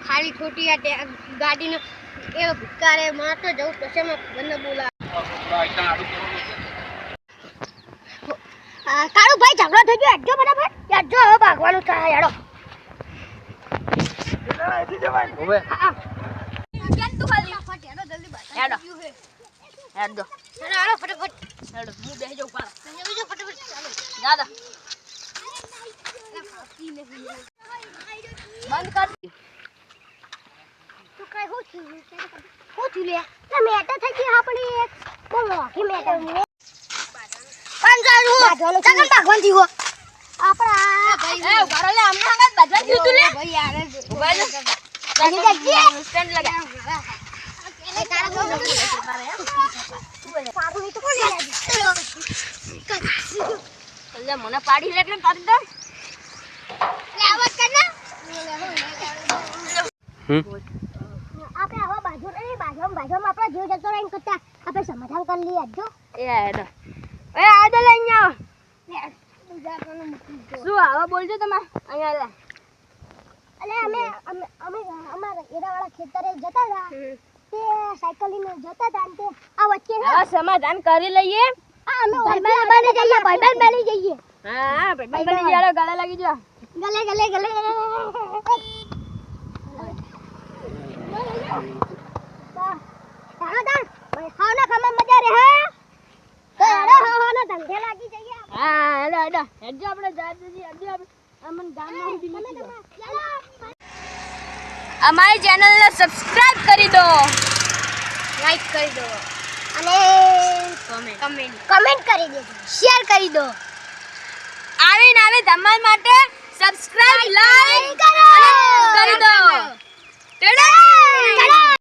ખાલી ખોટી આ ગાડીનો એ ભિકારે માં તો જવું પછી મેં બંને બોલા કાળુ ભાઈ ઝઘડો થઈ ગયો હેડજો બરાબર હેડજો હવે ભાગવાનું થાય હેડો ઓવે કેમ તું ખાલી ફટ હેડો જલ્દી બસ હેડો હેડો હેડો ફટાફટ હેડો હું બેસી જાઉં પાછો બીજો ફટાફટ ચાલો દાદા બંધ કર તું કઈ હું થયું લે તમે મેટા થઈ ગઈ આપણી એક બોલો કે મેટા પાંજારું ચાકન ભાગવાન જીવો આપણા એ ઉભારો લે અમને હંગાત ભજન થયું તું લે ભાઈ યાર ઉભા લે લગી જજે સ્ટેન્ડ લગા એ તારા બોલ પાડું તો કોણ લે મને પાડી લે એટલે પાડી દે લે આવાજ કર ને આપણે આવા બાજુમાં આપણા જીવ જતો રહીને કરતા આપણે સમાધાન કરી લઈએ જો એ હેડો એ આદે લઈ આવ બીજા કોનું મૂકી દો શું આવા બોલજો તમે અહીંયા લે અલે અમે અમારા એરાવાળા ખેતરે જતા હતા તે સાયકલ લઈને જતા હતા તે આ વચ્ચે હવે સમાધાન કરી લઈએ આ અમે ભાઈબંધ બની જઈએ હા ભાઈ બની જાડો ગળે લાગી જો ગલે ખાવાના ખામાં મજા રહે તો હાનો ધંધે લાગી જઈએ હા હેડો હેડજો આપણે જાજી હેડજો આપણે અમન ગામમાં ઉભી અમારી ચેનલને સબસ્ક્રાઇબ કરી દો લાઈક કરી દો અને કમેન્ટ કમેન્ટ કરી દેજો શેર કરી દો આવીને ધમાલ માટે